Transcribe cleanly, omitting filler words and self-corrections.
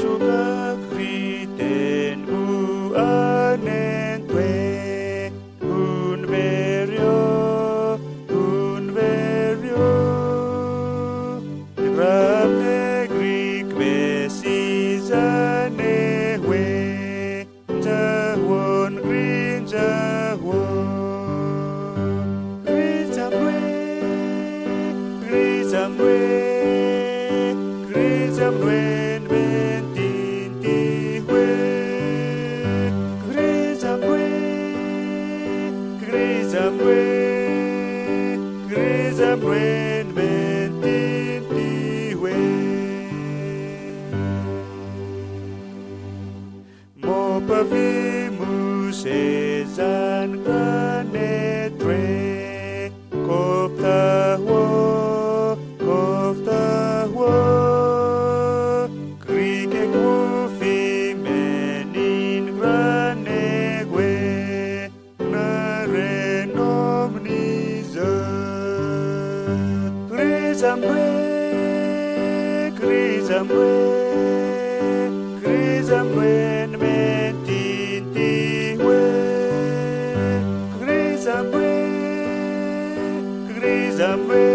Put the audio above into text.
suka kriten bu anen twe un verio gram negri kvesi zane we jawon green jawon Grizamwen ben tinti we Grizamwen ben tinti we Mo pavi mu sezan grane tre Kofta wo Krike kufi menin grane gwe Nare nomniza Grizamwen mentinti we Grizamwen